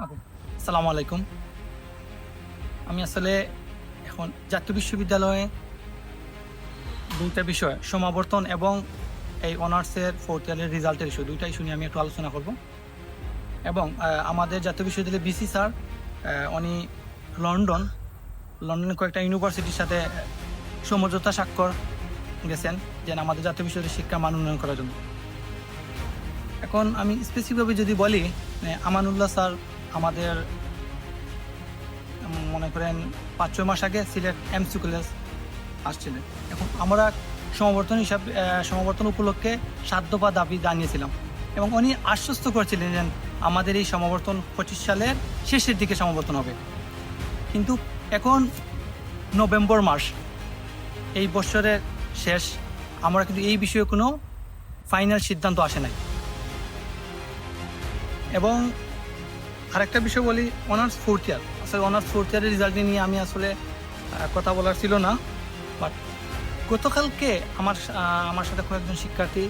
ওকে, আসসালামু আলাইকুম। আমি আসলে এখন জাতীয় বিশ্ববিদ্যালয়ে ২ টা বিষয় সমাবর্তন এবং এই অনার্সের 4th ইয়ারের রেজাল্টের ইস্যু ২ টা ইস্যু নিয়ে আমি একটু আলোচনা করব। এবং আমাদের জাতীয় বিশ্ববিদ্যালয়ের ভিসি স্যার উনি লন্ডনের কয়েকটা ইউনিভার্সিটির সাথে সমঝোতা স্বাক্ষর গেছেন যেন আমাদের জাতীয় বিশ্ববিদ্যালয়ের শিক্ষার মান উন্নয়ন করার জন্য। এখন আমি স্পেসিফিকভাবে যদি বলি, আমানুল্লাহ স্যার আমাদের মনে করেন ৫-৬ মাস আগে সিলেট এমসি কলেজ আসছিলেন। এখন আমরা সমাবর্তন উপলক্ষে সাধ্য বা দাবি জানিয়েছিলাম এবং উনি আশ্বস্ত করেছিলেন যে আমাদের এই সমাবর্তন ২৫ সালের শেষের দিকে সমাবর্তন হবে। কিন্তু এখন নভেম্বর মাস, এই বছরের শেষ, আমরা কিন্তু এই বিষয়ে কোনো ফাইনাল সিদ্ধান্ত আসে নাই। এবং আরেকটা বিষয় বলি, অনার্স 4th ইয়ার, আসলে অনার্স 4th ইয়ারের রেজাল্ট নিয়ে আমি আসলে কথা বলার ছিল না, বাট গতকালকে আমার সাথে কয়েকজন শিক্ষার্থী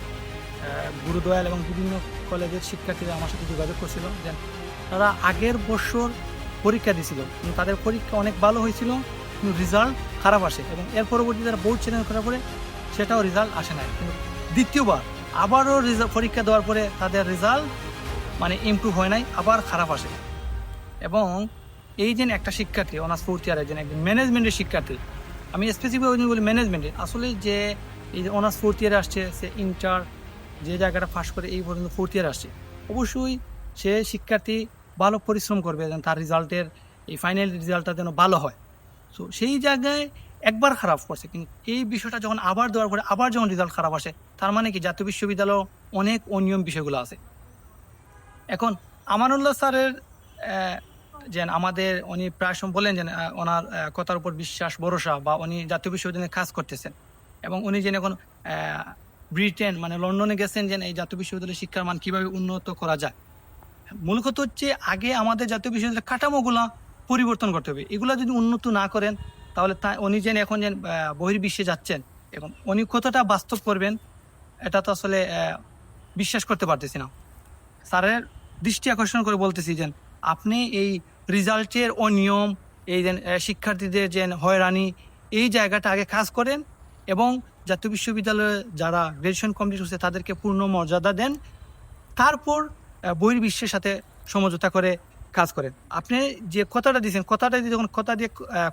গুরুদয়াল এবং বিভিন্ন কলেজের শিক্ষার্থীরা আমার সাথে যোগাযোগ করছিল যে তারা আগের বছর পরীক্ষা দিয়েছিল, কিন্তু তাদের পরীক্ষা অনেক ভালো হয়েছিল, কিন্তু রেজাল্ট খারাপ আসে এবং এর পরবর্তী তারা বোর্ড চ্যালেঞ্জ করার পরে সেটাও রেজাল্ট আসে নাই। কিন্তু দ্বিতীয়বার আবারও পরীক্ষা দেওয়ার পরে তাদের রেজাল্ট মানে ইমপ্রুভ হয় নাই, আবার খারাপ আসে। এবং এই যে একটা শিক্ষার্থী অনার্স 4th ইয়ারের যে একজন ম্যানেজমেন্টের শিক্ষার্থী, আমি স্পেসিফিক বলি ম্যানেজমেন্টের, আসলে যে এই যে অনার্স 4th ইয়ারে আসছে, সে ইন্টার যে জায়গাটা পাস করে এই পর্যন্ত 4th ইয়ারে আসছে, অবশ্যই সে শিক্ষার্থী ভালো পরিশ্রম করবে যেন তার রেজাল্টের এই ফাইনাল রেজাল্টটা যেন ভালো হয়। সো সেই জায়গায় একবার খারাপ করছে, কিন্তু এই বিষয়টা যখন আবার দেওয়ার পরে আবার যখন রেজাল্ট খারাপ আসে, তার মানে কি জাতীয় বিশ্ববিদ্যালয় অনেক অনিয়ম বিষয়গুলো আছে। এখন আমানুল্লাহ স্যারের যেন আমাদের উনি প্রায় সময় বলেন যে ওনার কথার উপর বিশ্বাস ভরসা, বা উনি জাতীয় বিশ্ববিদ্যালয়ে কাজ করতেছেন এবং উনি যেন এখন ব্রিটেন মানে লন্ডনে গেছেন যে এই জাতীয় বিশ্ববিদ্যালয়ের শিক্ষার মান কীভাবে উন্নত করা যায়। মূল কথা হচ্ছে আগে আমাদের জাতীয় বিশ্ববিদ্যালয়ের কাঠামোগুলা পরিবর্তন করতে হবে। এগুলা যদি উন্নত না করেন তাহলে উনি যেন এখন যেন বহির্বিশ্বে যাচ্ছেন এবং উনি কতটা বাস্তব করবেন এটা তো আসলে বিশ্বাস করতে পারতেছি না। স্যারের দৃষ্টি আকর্ষণ করে বলতেছি যে আপনি এই রেজাল্টের অনিয়ম, এই যে শিক্ষার্থীদের যে হয়রানি, এই জায়গাটা আগে কাজ করেন এবং জাতীয় বিশ্ববিদ্যালয়ে যারা গ্র্যাজুয়েশন কমপ্লিট করছে তাদেরকে পূর্ণ মর্যাদা দেন, তারপর বহির্বিশ্বের সাথে সমঝোতা করে কাজ করেন। আপনি যে কথাটা দিয়েছেন, কথাটা দিয়ে যখন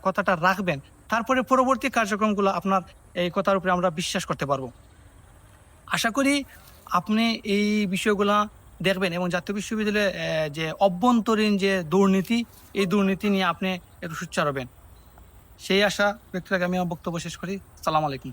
কথাটা রাখবেন, তারপরে পরবর্তী কার্যক্রমগুলো আপনার এই কথার উপরে আমরা বিশ্বাস করতে পারবো। আশা করি আপনি এই বিষয়গুলা দেখবেন এবং জাতীয় বিশ্ববিদ্যালয়ে যে অভ্যন্তরীণ যে দুর্নীতি, এই দুর্নীতি নিয়ে আপনি একটু সোচ্চার হবেন। সেই আশা ব্যক্ত রেখে আমি আমার বক্তব্য শেষ করি। সালাম আলাইকুম।